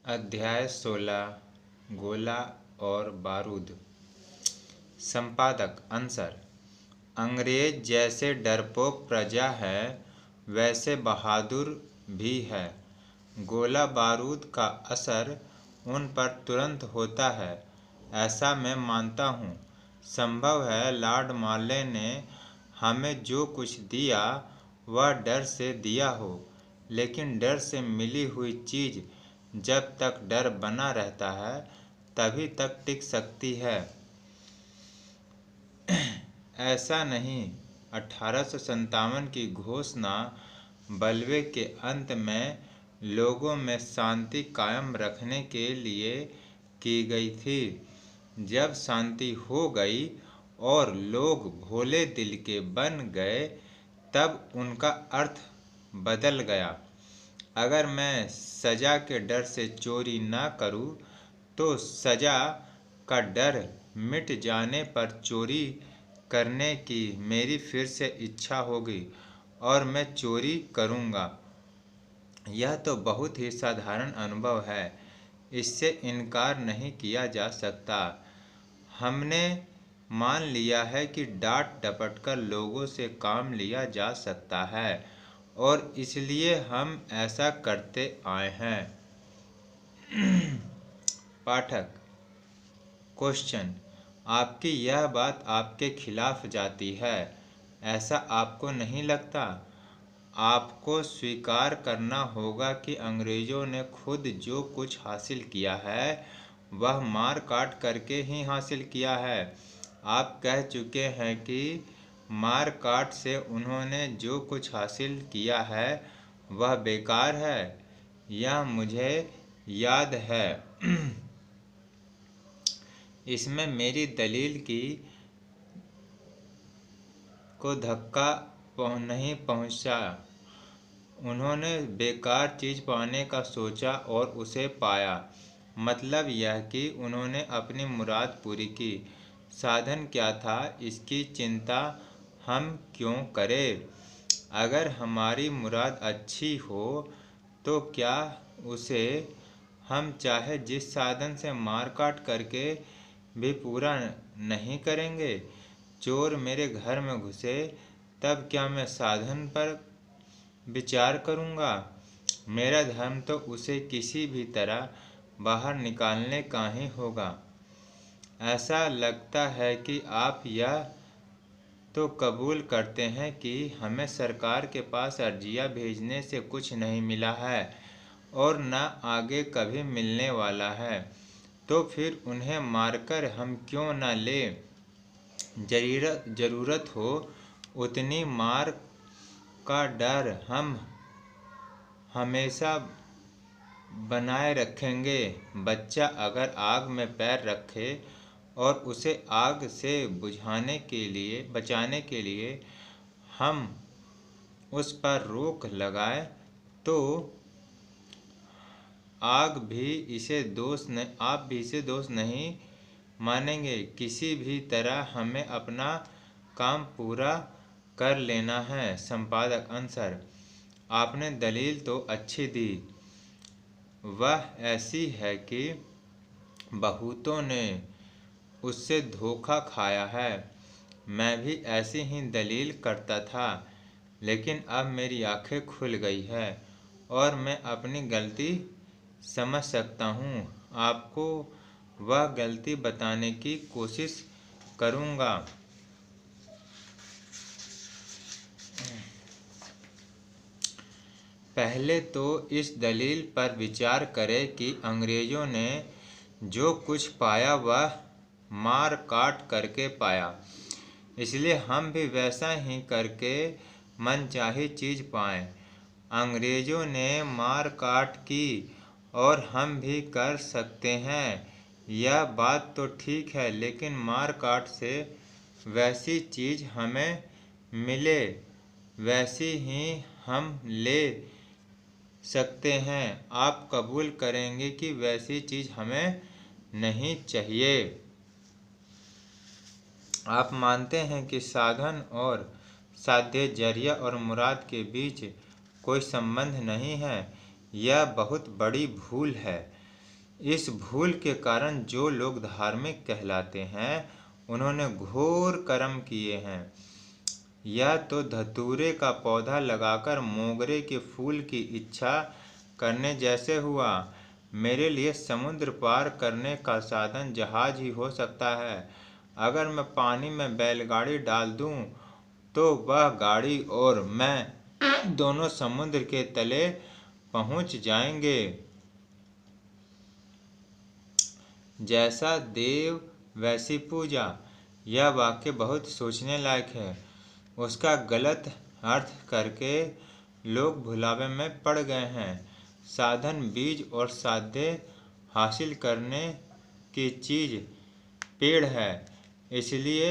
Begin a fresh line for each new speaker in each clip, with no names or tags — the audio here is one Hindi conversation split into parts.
अध्याय 16 गोला और बारूद। संपादक अंसर। अंग्रेज जैसे डरपोक प्रजा है वैसे बहादुर भी है। गोला बारूद का असर उन पर तुरंत होता है, ऐसा मैं मानता हूँ। संभव है लॉर्ड मार्ले ने हमें जो कुछ दिया वह डर से दिया हो, लेकिन डर से मिली हुई चीज़ जब तक डर बना रहता है तभी तक टिक सकती है। ऐसा नहीं। 1857 की घोषणा बलवे के अंत में लोगों में शांति कायम रखने के लिए की गई थी। जब शांति हो गई और लोग भोले दिल के बन गए तब उनका अर्थ बदल गया। अगर मैं सज़ा के डर से चोरी न करूं तो सज़ा का डर मिट जाने पर चोरी करने की मेरी फिर से इच्छा होगी और मैं चोरी करूंगा। यह तो बहुत ही साधारण अनुभव है, इससे इनकार नहीं किया जा सकता। हमने मान लिया है कि डांट डपट कर लोगों से काम लिया जा सकता है और इसलिए हम ऐसा करते आए हैं। पाठक क्वेश्चन। आपकी यह बात आपके खिलाफ जाती है, ऐसा आपको नहीं लगता? आपको स्वीकार करना होगा कि अंग्रेजों ने खुद जो कुछ हासिल किया है वह मार काट करके ही हासिल किया है। आप कह चुके हैं कि मार काट से उन्होंने जो कुछ हासिल किया है वह बेकार है। यह मुझे याद है। इसमें मेरी दलील को धक्का नहीं पहुंचा। उन्होंने बेकार चीज़ पाने का सोचा और उसे पाया। मतलब यह कि उन्होंने अपनी मुराद पूरी की। साधन क्या था इसकी चिंता हम क्यों करें? अगर हमारी मुराद अच्छी हो तो क्या उसे हम चाहे जिस साधन से मार काट करके भी पूरा नहीं करेंगे? चोर मेरे घर में घुसे तब क्या मैं साधन पर विचार करूंगा? मेरा धर्म तो उसे किसी भी तरह बाहर निकालने का ही होगा। ऐसा लगता है कि आप यह तो कबूल करते हैं कि हमें सरकार के पास अर्जियां भेजने से कुछ नहीं मिला है और न आगे कभी मिलने वाला है, तो फिर उन्हें मारकर हम क्यों न लें? ज़रूरत हो उतनी मार का डर हम हमेशा बनाए रखेंगे। बच्चा अगर आग में पैर रखे और उसे आग से बचाने के लिए हम उस पर रोक लगाए तो आप भी इसे दोष नहीं मानेंगे। किसी भी तरह हमें अपना काम पूरा कर लेना है। संपादक अंसर। आपने दलील तो अच्छी दी। वह ऐसी है कि बहुतों ने उससे धोखा खाया है। मैं भी ऐसी ही दलील करता था, लेकिन अब मेरी आंखें खुल गई है और मैं अपनी गलती समझ सकता हूँ। आपको वह गलती बताने की कोशिश करूँगा। पहले तो इस दलील पर विचार करें कि अंग्रेजों ने जो कुछ पाया वह मार काट करके पाया, इसलिए हम भी वैसा ही करके मनचाही चीज़ पाएं। अंग्रेजों ने मार काट की और हम भी कर सकते हैं, यह बात तो ठीक है, लेकिन मार काट से वैसी चीज़ हमें मिले वैसी ही हम ले सकते हैं। आप कबूल करेंगे कि वैसी चीज़ हमें नहीं चाहिए। आप मानते हैं कि साधन और साध्य, जरिया और मुराद के बीच कोई संबंध नहीं है। यह बहुत बड़ी भूल है। इस भूल के कारण जो लोग धार्मिक कहलाते हैं उन्होंने घोर कर्म किए हैं। यह तो धतूरे का पौधा लगाकर मोगरे के फूल की इच्छा करने जैसे हुआ। मेरे लिए समुद्र पार करने का साधन जहाज ही हो सकता है। अगर मैं पानी में बैलगाड़ी डाल दूं तो वह गाड़ी और मैं दोनों समुद्र के तले पहुंच जाएंगे। जैसा देव वैसी पूजा, यह वाक्य बहुत सोचने लायक है। उसका गलत अर्थ करके लोग भुलावे में पड़ गए हैं। साधन बीज और साध्य हासिल करने की चीज पेड़ है, इसलिए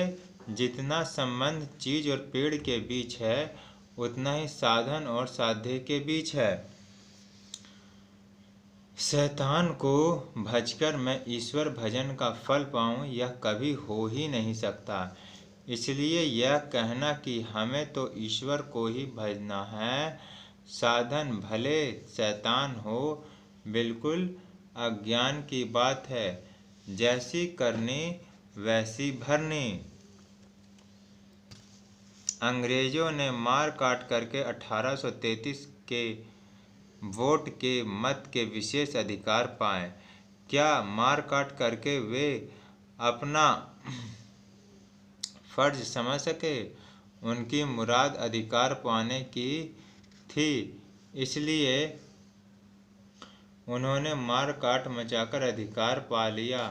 जितना संबंध चीज और पेड़ के बीच है उतना ही साधन और साध्य के बीच है। शैतान को भजकर मैं ईश्वर भजन का फल पाऊं, यह कभी हो ही नहीं सकता। इसलिए यह कहना कि हमें तो ईश्वर को ही भजना है, साधन भले शैतान हो, बिल्कुल अज्ञान की बात है। जैसी करनी वैसी भरनी। अंग्रेजों ने मार काट करके 1833 के वोट के मत के विशेष अधिकार पाए। क्या मार काट करके वे अपना फर्ज समझ सके? उनकी मुराद अधिकार पाने की थी, इसलिए उन्होंने मार काट मचाकर अधिकार पा लिया।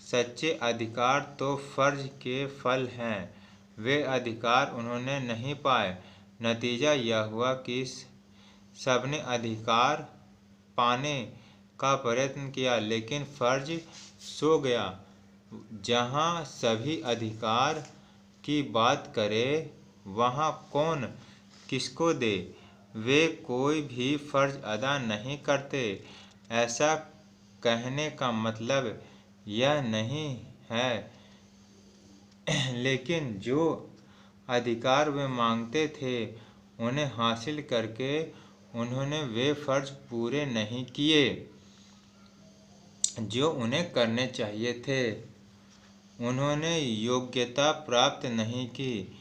सच्चे अधिकार तो फर्ज के फल हैं, वे अधिकार उन्होंने नहीं पाए। नतीजा यह हुआ कि सबने अधिकार पाने का प्रयत्न किया, लेकिन फर्ज सो गया। जहाँ सभी अधिकार की बात करे वहाँ कौन किसको दे? वे कोई भी फर्ज अदा नहीं करते। ऐसा कहने का मतलब यह नहीं है, लेकिन जो अधिकार वे मांगते थे उन्हें हासिल करके उन्होंने वे फर्ज पूरे नहीं किए जो उन्हें करने चाहिए थे। उन्होंने योग्यता प्राप्त नहीं की,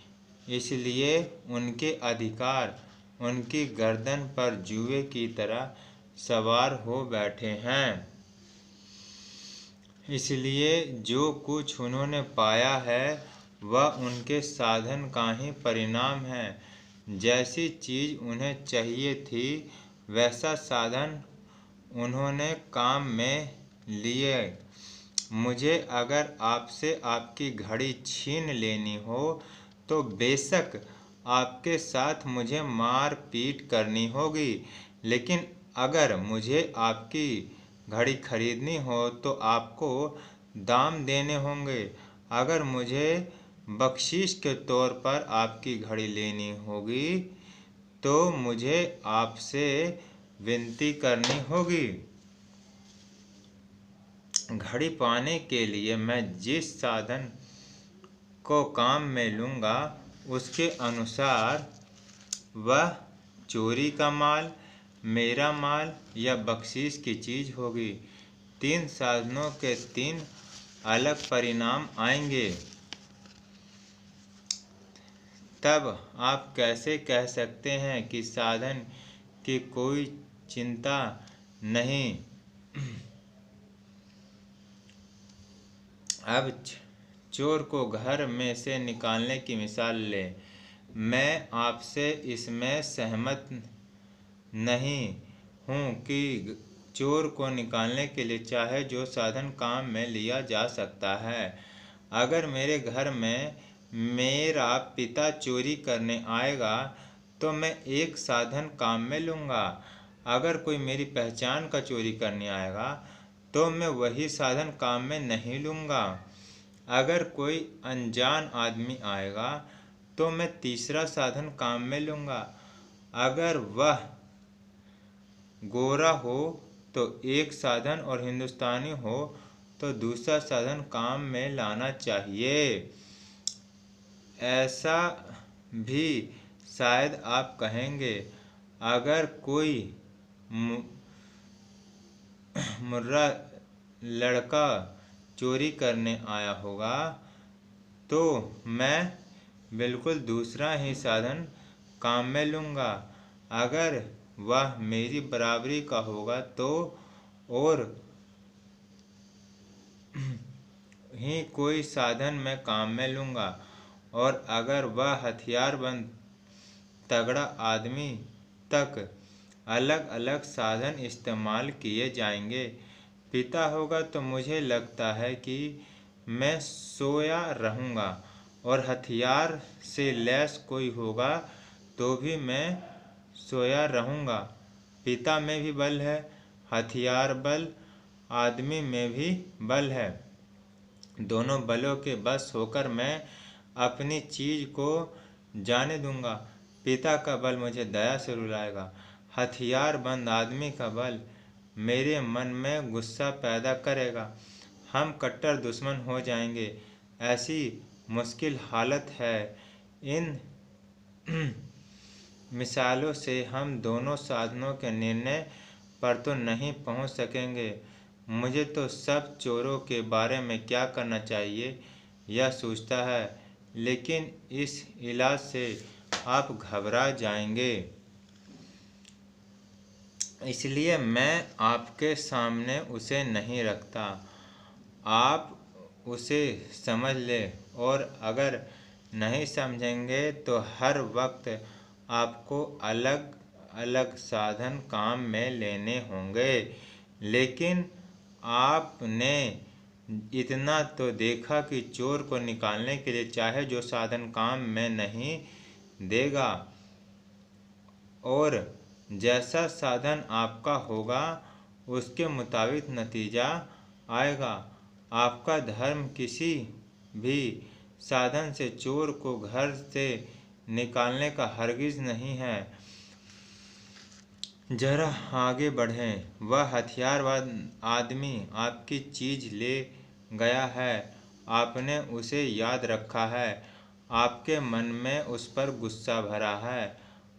इसलिए उनके अधिकार उनकी गर्दन पर जुए की तरह सवार हो बैठे हैं। इसलिए जो कुछ उन्होंने पाया है वह उनके साधन का ही परिणाम है। जैसी चीज उन्हें चाहिए थी वैसा साधन उन्होंने काम में लिए। मुझे अगर आपसे आपकी घड़ी छीन लेनी हो तो बेशक आपके साथ मुझे मार पीट करनी होगी, लेकिन अगर मुझे आपकी घड़ी खरीदनी हो तो आपको दाम देने होंगे। अगर मुझे बख्शीश के तौर पर आपकी घड़ी लेनी होगी तो मुझे आपसे विनती करनी होगी। घड़ी पाने के लिए मैं जिस साधन को काम में लूँगा उसके अनुसार वह चोरी का माल, मेरा माल या बख्शीश की चीज होगी। 3 साधनों के 3 अलग परिणाम आएंगे। तब आप कैसे कह सकते हैं कि साधन की कोई चिंता नहीं? अब चोर को घर में से निकालने की मिसाल लें। मैं आपसे इसमें सहमत नहीं हूँ कि चोर को निकालने के लिए चाहे जो साधन काम में लिया जा सकता है। अगर मेरे घर में मेरा पिता चोरी करने आएगा तो मैं एक साधन काम में लूँगा। अगर कोई मेरी पहचान का चोरी करने आएगा तो मैं वही साधन काम में नहीं लूँगा। अगर कोई अनजान आदमी आएगा तो मैं तीसरा साधन काम में लूँगा। अगर वह गोरा हो तो एक साधन और हिंदुस्तानी हो तो दूसरा साधन काम में लाना चाहिए। ऐसा भी शायद आप कहेंगे, अगर कोई मुर्रा लड़का चोरी करने आया होगा तो मैं बिल्कुल दूसरा ही साधन काम में लूँगा। अगर वह मेरी बराबरी का होगा तो और ही कोई साधन मैं काम में लूँगा। और अगर वह हथियारबंद तगड़ा आदमी तक अलग अलग साधन इस्तेमाल किए जाएंगे। पिता होगा तो मुझे लगता है कि मैं सोया रहूँगा और हथियार से लैस कोई होगा तो भी मैं सोया रहूँगा। पिता में भी बल है, हथियार बल आदमी में भी बल है। दोनों बलों के बस होकर मैं अपनी चीज़ को जाने दूंगा। पिता का बल मुझे दया से रुलाएगा, हथियार बंद आदमी का बल मेरे मन में गुस्सा पैदा करेगा। हम कट्टर दुश्मन हो जाएंगे। ऐसी मुश्किल हालत है। इन मिसालों से हम दोनों साधनों के निर्णय पर तो नहीं पहुंच सकेंगे। मुझे तो सब चोरों के बारे में क्या करना चाहिए यह सोचता है, लेकिन इस इलाज से आप घबरा जाएंगे। इसलिए मैं आपके सामने उसे नहीं रखता। आप उसे समझ ले और अगर नहीं समझेंगे तो हर वक्त आपको अलग अलग साधन काम में लेने होंगे। लेकिन आपने इतना तो देखा कि चोर को निकालने के लिए चाहे जो साधन काम में नहीं देगा और जैसा साधन आपका होगा उसके मुताबिक नतीजा आएगा। आपका धर्म किसी भी साधन से चोर को घर से निकालने का हरगिज नहीं है। जरा आगे बढ़ें। वह हथियारबंद आदमी आपकी चीज ले गया है, आपने उसे याद रखा है, आपके मन में उस पर गुस्सा भरा है।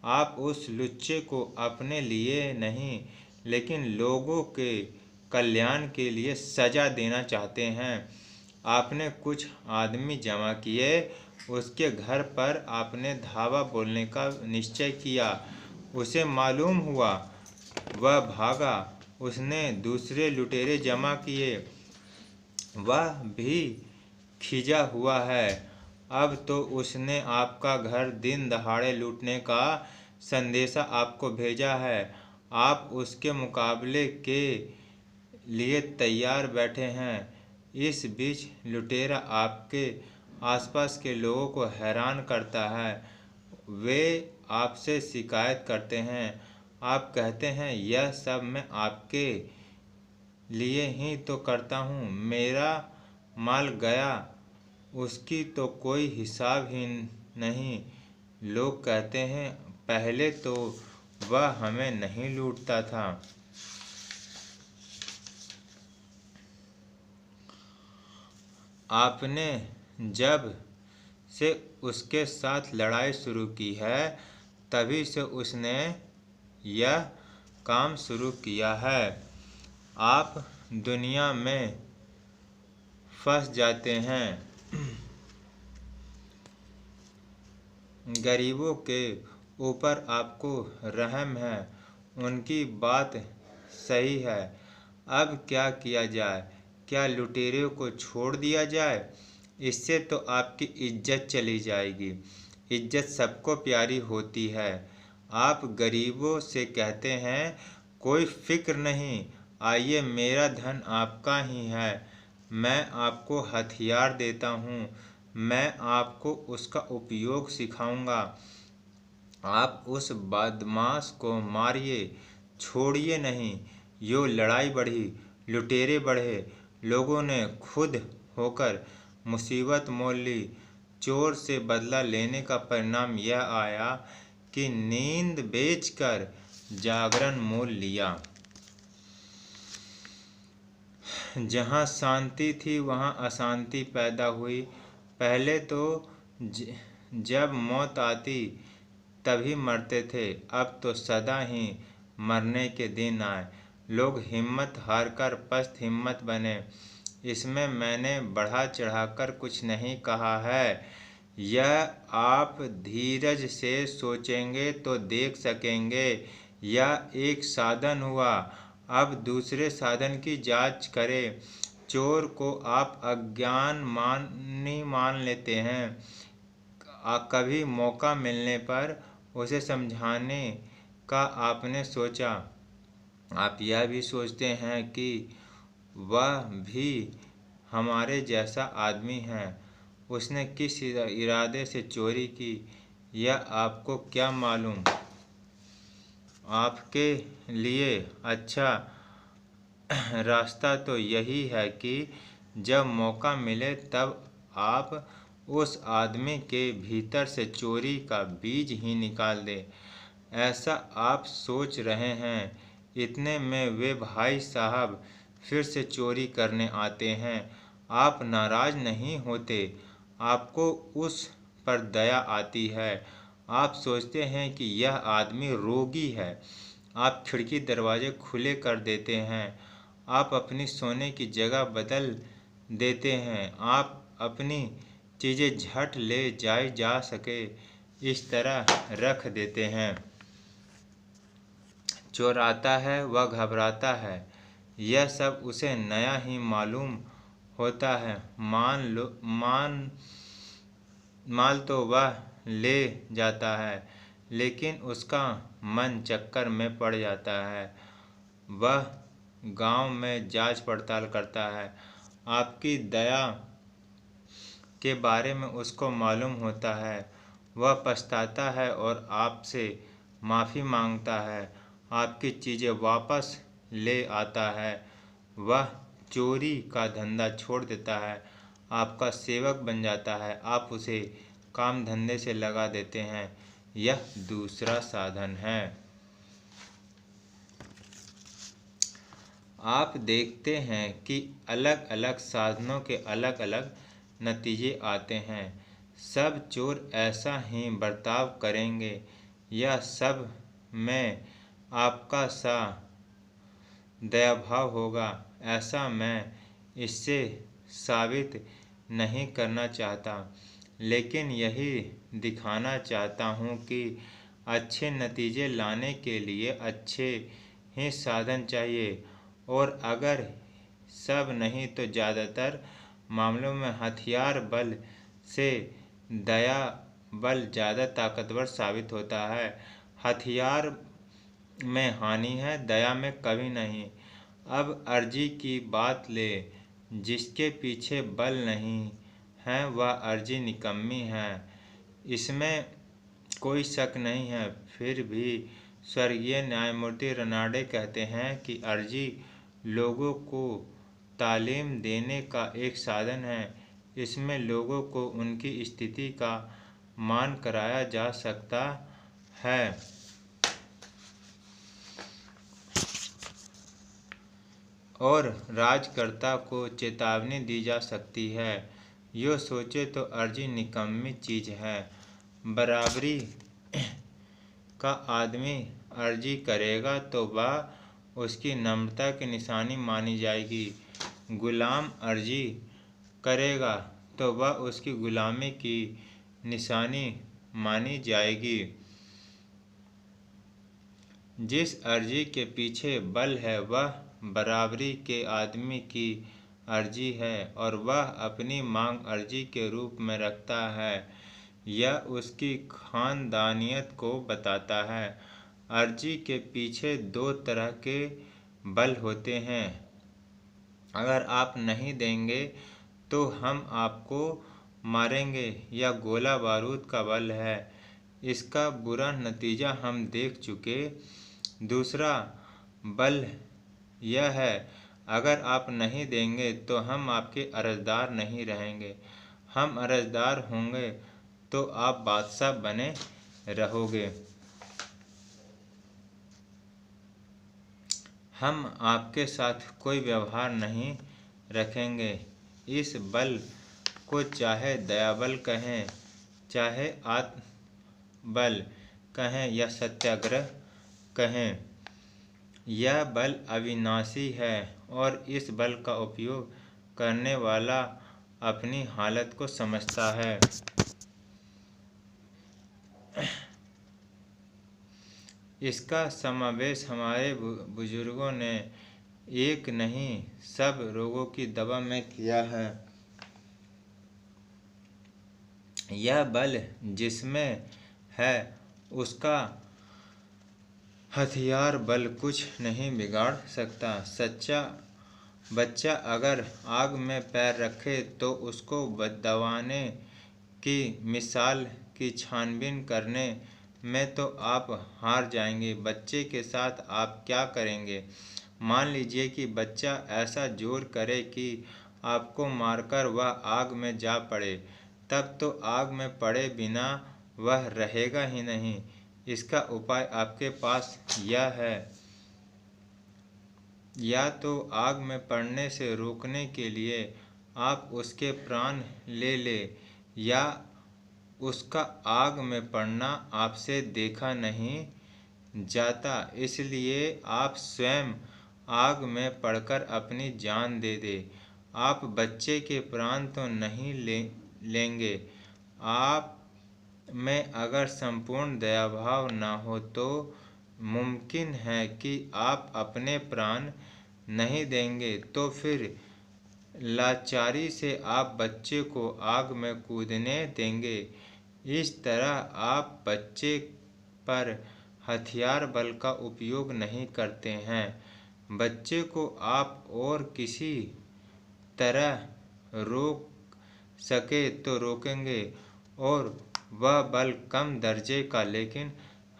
आप उस लुच्चे को अपने लिए नहीं लेकिन लोगों के कल्याण के लिए सजा देना चाहते हैं। आपने कुछ आदमी जमा किए, उसके घर पर आपने धावा बोलने का निश्चय किया। उसे मालूम हुआ, वह भागा। उसने दूसरे लुटेरे जमा किए, वह भी खिजा हुआ है। अब तो उसने आपका घर दिन दहाड़े लूटने का संदेशा आपको भेजा है। आप उसके मुकाबले के लिए तैयार बैठे हैं। इस बीच लुटेरा आपके आसपास के लोगों को हैरान करता है। वे आपसे शिकायत करते हैं। आप कहते हैं यह सब मैं आपके लिए ही तो करता हूँ, मेरा माल गया उसकी तो कोई हिसाब ही नहीं। लोग कहते हैं पहले तो वह हमें नहीं लूटता था। आपने जब से उसके साथ लड़ाई शुरू की है तभी से उसने यह काम शुरू किया है। आप दुनिया में फंस जाते हैं। गरीबों के ऊपर आपको रहम है, उनकी बात सही है। अब क्या किया जाए? क्या लुटेरों को छोड़ दिया जाए? इससे तो आपकी इज्जत चली जाएगी। इज्जत सबको प्यारी होती है। आप गरीबों से कहते हैं कोई फिक्र नहीं, आइए मेरा धन आपका ही है। मैं आपको हथियार देता हूँ, मैं आपको उसका उपयोग सिखाऊंगा। आप उस बदमाश को मारिए, छोड़िए नहीं। यो लड़ाई बढ़ी, लुटेरे बढ़े, लोगों ने खुद होकर मुसीबत मोल ली। चोर से बदला लेने का परिणाम यह आया कि नींद बेचकर जागरण मोल लिया। जहाँ शांति थी वहाँ अशांति पैदा हुई। पहले तो जब मौत आती तभी मरते थे, अब तो सदा ही मरने के दिन आए। लोग हिम्मत हारकर पस्त हिम्मत बने। इसमें मैंने बढ़ा चढ़ाकर कुछ नहीं कहा है। यह आप धीरज से सोचेंगे तो देख सकेंगे। यह एक साधन हुआ। अब दूसरे साधन की जांच करें। चोर को आप अज्ञानी मान लेते हैं। कभी मौका मिलने पर उसे समझाने का आपने सोचा? आप यह भी सोचते हैं कि वह भी हमारे जैसा आदमी है। उसने किस इरादे से चोरी की, यह आपको क्या मालूम? आपके लिए अच्छा रास्ता तो यही है कि जब मौका मिले तब आप उस आदमी के भीतर से चोरी का बीज ही निकाल दें। ऐसा आप सोच रहे हैं। इतने में वे भाई साहब फिर से चोरी करने आते हैं। आप नाराज नहीं होते। आपको उस पर दया आती है। आप सोचते हैं कि यह आदमी रोगी है। आप खिड़की दरवाजे खुले कर देते हैं। आप अपनी सोने की जगह बदल देते हैं। आप अपनी चीज़ें झट ले जाई जा सके इस तरह रख देते हैं। चोर आता है, वह घबराता है। यह सब उसे नया ही मालूम होता है। माल तो वह ले जाता है, लेकिन उसका मन चक्कर में पड़ जाता है। वह गांव में जांच पड़ताल करता है। आपकी दया के बारे में उसको मालूम होता है। वह पछताता है और आपसे माफ़ी मांगता है। आपकी चीज़ें वापस ले आता है। वह चोरी का धंधा छोड़ देता है, आपका सेवक बन जाता है। आप उसे काम धंधे से लगा देते हैं। यह दूसरा साधन है। आप देखते हैं कि अलग अलग साधनों के अलग अलग नतीजे आते हैं। सब चोर ऐसा ही बर्ताव करेंगे। यह सब में आपका सा दयाभाव होगा, ऐसा मैं इससे साबित नहीं करना चाहता, लेकिन यही दिखाना चाहता हूँ कि अच्छे नतीजे लाने के लिए अच्छे ही साधन चाहिए। और अगर सब नहीं तो ज़्यादातर मामलों में हथियार बल से दया बल ज़्यादा ताकतवर साबित होता है। हथियार में हानि है, दया में कभी नहीं। अब अर्जी की बात ले। जिसके पीछे बल नहीं है वह अर्जी निकम्मी है, इसमें कोई शक नहीं है। फिर भी स्वर्गीय न्यायमूर्ति रनाडे कहते हैं कि अर्जी लोगों को तालीम देने का एक साधन है। इसमें लोगों को उनकी स्थिति का मान कराया जा सकता है और राजकर्ता को चेतावनी दी जा सकती है। यो सोचे तो अर्जी निकम्मी चीज़ है। बराबरी का आदमी अर्जी करेगा तो वह उसकी नम्रता की निशानी मानी जाएगी। गुलाम अर्जी करेगा तो वह उसकी गुलामी की निशानी मानी जाएगी। जिस अर्जी के पीछे बल है वह बराबरी के आदमी की अर्जी है और वह अपनी मांग अर्जी के रूप में रखता है। यह उसकी खानदानियत को बताता है। अर्जी के पीछे दो तरह के बल होते हैं। अगर आप नहीं देंगे तो हम आपको मारेंगे, यह गोला बारूद का बल है। इसका बुरा नतीजा हम देख चुके। दूसरा बल यह है, अगर आप नहीं देंगे तो हम आपके अर्जदार नहीं रहेंगे। हम अर्जदार होंगे तो आप बादशाह बने रहोगे। हम आपके साथ कोई व्यवहार नहीं रखेंगे। इस बल को चाहे दयाबल कहें, चाहे आत्मबल कहें या सत्याग्रह कहें, यह बल अविनाशी है और इस बल का उपयोग करने वाला अपनी हालत को समझता है। इसका समावेश हमारे बुजुर्गों ने एक नहीं सब रोगों की दवा में किया है। यह बल जिसमें है उसका हथियार बल कुछ नहीं बिगाड़ सकता। सच्चा बच्चा अगर आग में पैर रखे तो उसको दबाने की मिसाल की छानबीन करने में तो आप हार जाएंगे। बच्चे के साथ आप क्या करेंगे? मान लीजिए कि बच्चा ऐसा जोर करे कि आपको मारकर वह आग में जा पड़े, तब तो आग में पड़े बिना वह रहेगा ही नहीं। इसका उपाय आपके पास यह है, या तो आग में पड़ने से रोकने के लिए आप उसके प्राण ले ले, या उसका आग में पड़ना आपसे देखा नहीं जाता इसलिए आप स्वयं आग में पड़कर अपनी जान दे दे। आप बच्चे के प्राण तो नहीं लेंगे। आप में अगर संपूर्ण दयाभाव न हो तो मुमकिन है कि आप अपने प्राण नहीं देंगे, तो फिर लाचारी से आप बच्चे को आग में कूदने देंगे। इस तरह आप बच्चे पर हथियार बल का उपयोग नहीं करते हैं। बच्चे को आप और किसी तरह रोक सके तो रोकेंगे, और वह बल कम दर्जे का लेकिन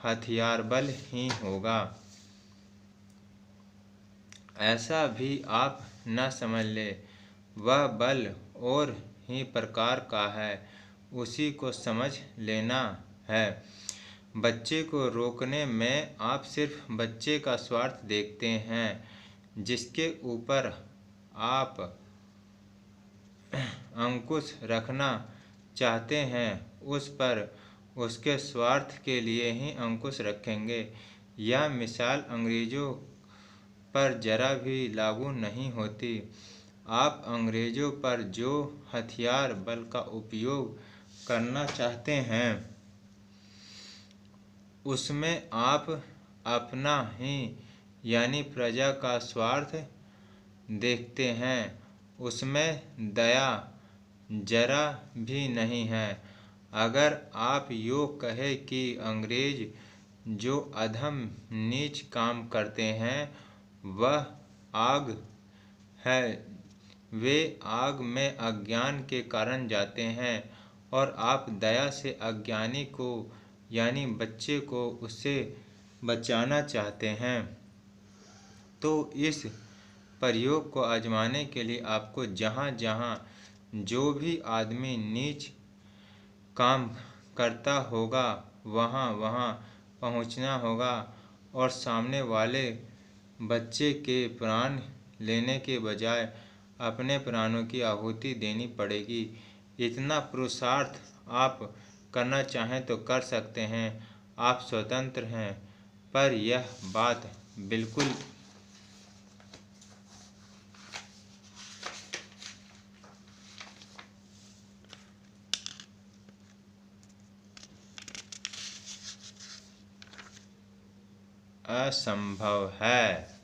हथियार बल ही होगा। ऐसा भी आप न समझ ले, वह बल और ही प्रकार का है, उसी को समझ लेना है। बच्चे को रोकने में आप सिर्फ बच्चे का स्वार्थ देखते हैं। जिसके ऊपर आप अंकुश रखना चाहते हैं उस पर उसके स्वार्थ के लिए ही अंकुश रखेंगे। यह मिसाल अंग्रेजों पर जरा भी लागू नहीं होती। आप अंग्रेजों पर जो हथियार बल का उपयोग करना चाहते हैं उसमें आप अपना ही यानी प्रजा का स्वार्थ देखते हैं, उसमें दया जरा भी नहीं है। अगर आप यूँ कहें कि अंग्रेज जो अधम नीच काम करते हैं वह आग है, वे आग में अज्ञान के कारण जाते हैं, और आप दया से अज्ञानी को यानी बच्चे को उससे बचाना चाहते हैं, तो इस प्रयोग को आजमाने के लिए आपको जहाँ जहाँ जो भी आदमी नीच काम करता होगा वहाँ वहाँ पहुँचना होगा और सामने वाले बच्चे के प्राण लेने के बजाय अपने प्राणों की आहुति देनी पड़ेगी। इतना पुरुषार्थ आप करना चाहें तो कर सकते हैं, आप स्वतंत्र हैं। पर यह बात बिल्कुल असंभव है।